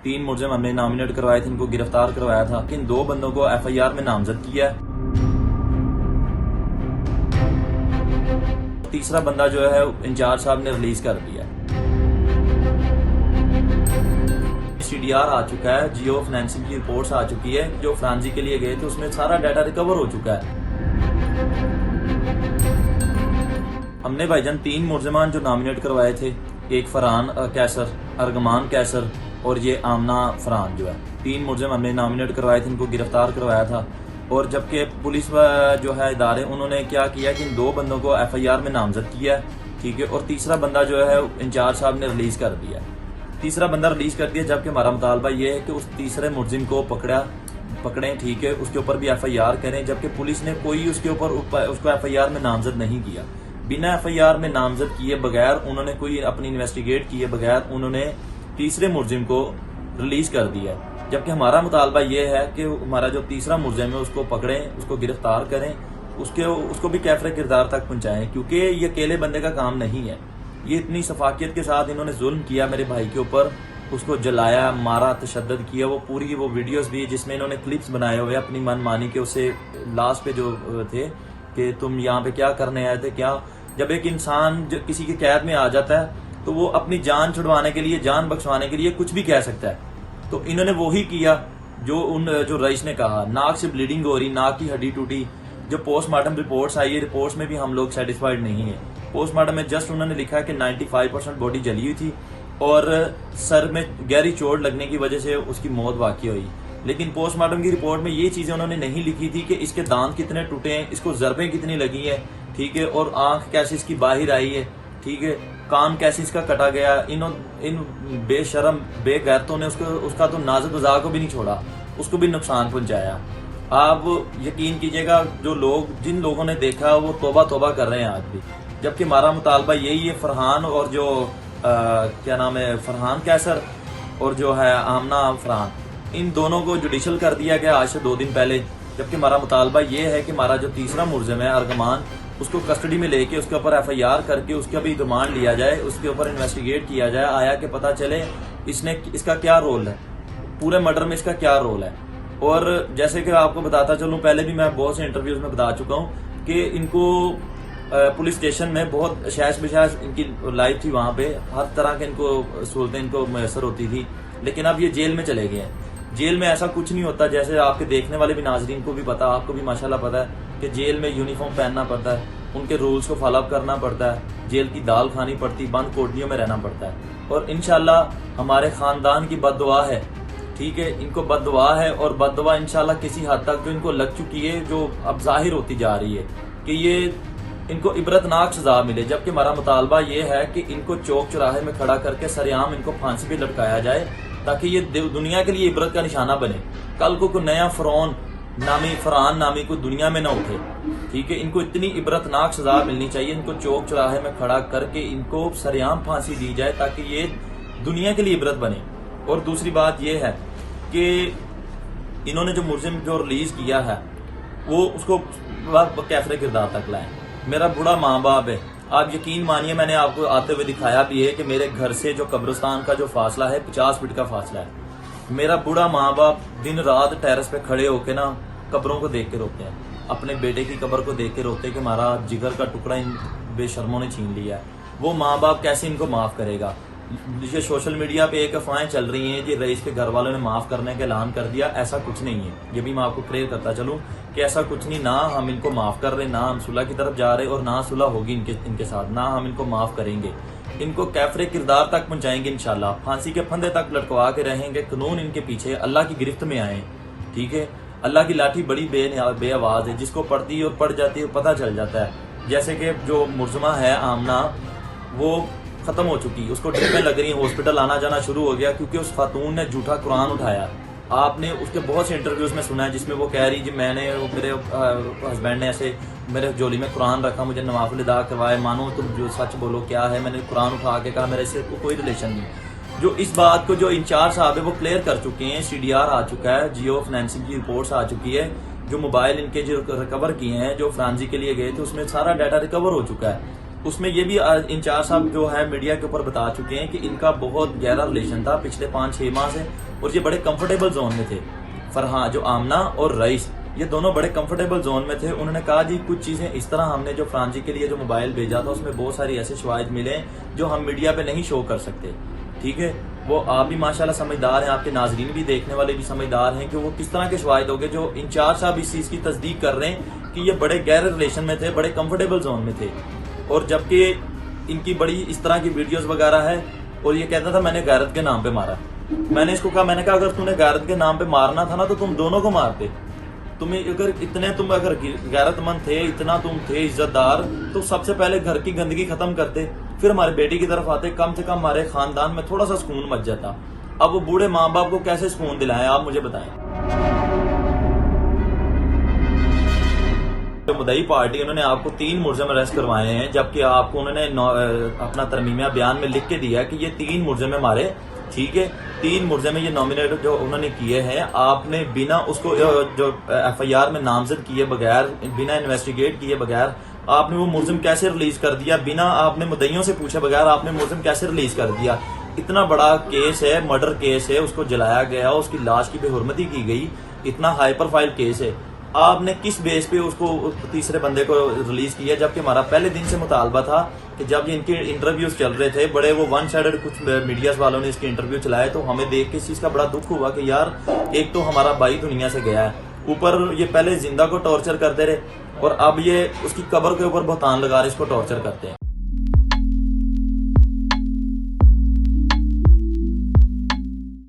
3 मुलजिम हमने नॉमिनेट करवाए थे, इनको गिरफ्तार करवाया था, लेकिन 2 बंदों को FIR में नामजद किया है। तीसरा बंदा जो है इंचार्ज साहब ने रिलीज कर दिया। CDR आ चुका है, जियो फाइनेंसिंग की रिपोर्ट्स आ चुकी है, जो फ्रांसी के लिए गए थे उसमें सारा डाटा रिकवर हो चुका है। हमने भाईजान 3 मुलजिमान जो नॉमिनेट करवाए थे, एक फरहान कैसर, अर्गमान कैसर और ये आमना फरहान जो है, 3 मुलजिम हमने नॉमिनेट करवाए थे, इनको गिरफ्तार करवाया था। और जबकि पुलिस जो है इदारे, उन्होंने क्या किया कि इन 2 बंदों को FIR में नामजद किया, ठीक है, और तीसरा बंदा जो है इंचार्ज साहब ने रिलीज कर दिया। तीसरा बंदा रिलीज कर दिया, जबकि हमारा मुतालबा ये है कि उस तीसरे मुलजिम को पकड़ें, ठीक है, उसके ऊपर भी FIR करें, जबकि पुलिस ने कोई उसके ऊपर उसको FIR में नामजद नहीं किया। बिना FIR में नामजद किए बगैर, उन्होंने कोई अपनी इन्वेस्टिगेट किए बगैर उन्होंने तीसरे मुलजिम को रिलीज कर दिया। जबकि हमारा मुतालबा ये है कि हमारा जो तीसरा मुलजिम है उसको पकड़ें, उसको गिरफ्तार करें, उसको भी कैफरे किरदार तक पहुंचाएं, क्योंकि ये अकेले बंदे का काम नहीं है। ये इतनी सफाकियत के साथ इन्होंने जुल्म किया मेरे भाई के ऊपर, उसको जलाया, मारा, तशद्दुद किया। वो पूरी वो वीडियोस भी जिसमें इन्होंने क्लिप्स बनाए हुए अपनी मनमानी के, उसे लास्ट पे जो थे कि तुम यहाँ पे क्या करने आए थे, क्या। जब एक इंसान किसी की कैद में आ जाता है तो वो अपनी जान छुड़वाने के लिए, जान बख्शवाने के लिए कुछ भी कह सकता है। तो इन्होंने वही किया जो रईस ने कहा। नाक से ब्लीडिंग हो रही, नाक की हड्डी टूटी। जो पोस्टमार्टम रिपोर्ट्स आई है, रिपोर्ट्स में भी हम लोग सेटिस्फाइड नहीं है। पोस्टमार्टम में जस्ट उन्होंने लिखा है कि 95% बॉडी जली हुई थी और सर में गहरी चोट लगने की वजह से उसकी मौत वाकई हुई। लेकिन पोस्टमार्टम की रिपोर्ट में ये चीजें उन्होंने नहीं लिखी थी कि इसके दांत कितने टूटे हैं, इसको जरबें कितनी लगी है, ठीक है, और आंख कैसे इसकी बाहर आई है, ठीक है, कान कैसे इसका कटा गया। इन बेशरम बेगैरतों ने उसका तो नाजुक गज़ा को भी नहीं छोड़ा, उसको भी नुकसान पहुंचाया। आप यकीन कीजिएगा, जिन लोगों ने देखा वो तौबा तौबा कर रहे हैं आज भी। जबकि हमारा मुतालबा यही है, फरहान और जो क्या नाम है, फरहान कैसर और जो है आमना फरहान, इन दोनों को जुडिशल कर दिया गया आज से 2 दिन पहले। जबकि हमारा मुतालबा ये है कि हमारा जो तीसरा मुलजिम है अर्गमान, उसको कस्टडी में लेके उसके ऊपर FIR करके उसका भी रिमांड लिया जाए, उसके ऊपर इन्वेस्टिगेट किया जाए, आया कि पता चले इसका क्या रोल है, पूरे मर्डर में इसका क्या रोल है। और जैसे कि आपको बताता चलूं, पहले भी मैं बहुत से इंटरव्यूज में बता चुका हूं कि इनको पुलिस स्टेशन में बहुत शैश बशैश इनकी लाइफ थी, वहां पे हर तरह के इनको सहूलतें इनको मैसर होती थी। लेकिन अब ये जेल में चले गए हैं। जेल में ऐसा कुछ नहीं होता, जैसे आपके देखने वाले भी नाजरीन को भी पता, आपको भी माशाल्लाह पता है कि जेल में यूनिफॉर्म पहनना पड़ता है, उनके रूल्स को फॉलो अप करना पड़ता है, जेल की दाल खानी पड़ती, बंद कोठरियों में रहना पड़ता है। और इंशाल्लाह हमारे खानदान की बद्दुआ है, ठीक है, इनको बद्दुआ है, और बद्दुआ इंशाल्लाह किसी हद तक जो इनको लग चुकी है, जो अब जाहिर होती जा रही है कि ये इनको इबरतनाक सजा मिले। जबकि हमारा मुतालबा ये है कि इनको चौक चौराहे में खड़ा करके सरेआम इनको फांसी पे लटकाया जाए, ताकि ये दुनिया के लिए इबरत का निशाना बने। कल को कोई नया फरहान नामी को दुनिया में ना उठे, ठीक है। इनको इतनी इबरतनाक सजा मिलनी चाहिए, इनको चौक चौराहे में खड़ा करके इनको सरेआम फांसी दी जाए, ताकि ये दुनिया के लिए इबरत बने। और दूसरी बात ये है कि इन्होंने जो मुलजिम जो रिलीज किया है, वो उसको कैफरे किरदार तक लाए। मेरा बूढ़ा माँ बाप है, आप यकीन मानिए, मैंने आपको आते हुए दिखाया भी है कि मेरे घर से जो कब्रिस्तान का जो फासला है 50 फीट का फासला है। मेरा बूढ़ा माँ बाप दिन रात टेरेस पे खड़े होके ना कब्रों को देख के रोते हैं, अपने बेटे की कब्र को देख के रोते हैं कि हमारा जिगर का टुकड़ा इन बेशर्मों ने छीन लिया है। वो माँ बाप कैसे इनको माफ करेगा। ये सोशल मीडिया पे एक अफवाहें चल रही हैं कि रईस के घर वालों ने माफ करने का ऐलान कर दिया, ऐसा कुछ नहीं है। ये भी मैं आपको क्लियर करता चलूं कि ऐसा कुछ नहीं, ना हम इनको माफ कर रहे, ना हम सुलह की तरफ जा रहे, और ना सुलह होगी इनके साथ, ना हम इनको माफ करेंगे। इनको कैफरे किरदार तक पहुंचाएंगे इंशाल्लाह, फांसी के फंदे तक लटकवा के रहेंगे। कानून इनके पीछे, अल्लाह की गिरफ्त में आए, ठीक है। अल्लाह की लाठी बड़ी बेआवाज है, जिसको पढ़ती है और पढ़ जाती है पता चल जाता है। जैसे कि जो मुलजमा है आमना, वो खत्म हो चुकी, उसको ड्रिपें लग रही, हॉस्पिटल आना जाना शुरू हो गया, क्योंकि उस खातून ने झूठा कुरान उठाया। आपने उसके बहुत से इंटरव्यूज में सुना है जिसमें वो कह रही जी मैंने, मेरे हस्बैंड ने ऐसे मेरे झोली में कुरान रखा, मुझे नवाफिल अदा करवाए, मानो तुम जो सच बोलो क्या है, मैंने कुरान उठा के कहा, मेरे से कोई रिलेशन नहीं। जो इस बात को जो इंचार्ज साहब है वो क्लियर कर चुके हैं, CDR आ चुका है, जियो फाइनेंसिंग की रिपोर्ट्स आ चुकी है, जो मोबाइल इनके जो रिकवर किए हैं, जो फ्रांसी के लिए गए थे उसमें सारा डाटा रिकवर हो चुका है। उसमें ये भी इंचार्ज साहब जो है मीडिया के ऊपर बता चुके हैं कि इनका बहुत गहरा रिलेशन था पिछले 5-6 माह से, और ये बड़े कंफर्टेबल जोन में थे। फरहान जो आमना और रईस, ये दोनों बड़े कंफर्टेबल जोन में थे। उन्होंने कहा जी कुछ चीजें इस तरह हमने जो फरहान जी के लिए जो मोबाइल भेजा था उसमें बहुत सारी ऐसे शवाहिद मिले जो हम मीडिया पे नहीं शो कर सकते। ठीक है, वो आप भी माशाल्लाह समझदार हैं, आपके नाजरीन भी देखने वाले भी समझदार हैं कि वो किस तरह के शवाहिद हो गए जो इंचार्ज साहब इस चीज की तस्दीक कर रहे हैं कि ये बड़े गहरे रिलेशन में थे, बड़े कंफर्टेबल जोन में थे। और जबकि इनकी बड़ी इस तरह की वीडियोस वगैरह है, और ये कहता था मैंने गैरत के नाम पे मारा। मैंने इसको कहा, मैंने कहा अगर तूने गैरत के नाम पे मारना था ना तो तुम दोनों को मारते। तुम्हें अगर तुम अगर गैरतमंद थे, इतना तुम थे इज्जतदार, तो सबसे पहले घर की गंदगी खत्म करते, फिर हमारे बेटी की तरफ आते, कम से कम हमारे खानदान में थोड़ा सा सुकून मच जाता। अब वो बूढ़े माँ बाप को कैसे सुकून दिलाएं, आप मुझे बताएं। जो मुदई पार्टी उन्होंने आपको 3 मुलजिम अरेस्ट करवाए हैं, जबकि आपको उन्होंने अपना तरमीमिया बयान में लिख के दिया कि ये 3 मुलजिम मारे। ठीक है, 3 मुलजिम ये नॉमिनेट जो उन्होंने किए हैं, आपने बिना उसको जो FIR में नामजद किए बगैर, बिना इन्वेस्टिगेट किए बगैर आपने वो मुलजिम कैसे रिलीज कर दिया? बिना आपने मुद्दइयों से पूछे बगैर आपने मुलजिम कैसे रिलीज कर दिया? इतना बड़ा केस है, मर्डर केस है, उसको जलाया गया, उसकी लाश की बेहुरमती की गई, इतना हाई प्रोफाइल केस है, आपने किस बेस पे उसको तीसरे बंदे को रिलीज किया? जबकि हमारा पहले दिन से मुतालबा था कि जब ये इनके इंटरव्यूज चल रहे थे, बड़े वो वन साइडेड कुछ मीडियाज वालों ने इसके इंटरव्यू चलाए, तो हमें देख के इस चीज का बड़ा दुख हुआ कि यार एक तो हमारा भाई दुनिया से गया है, ऊपर ये पहले जिंदा को टॉर्चर करते रहे, और अब ये उसकी कब्र के ऊपर बहतान लगा रहे इसको टॉर्चर करते हैं।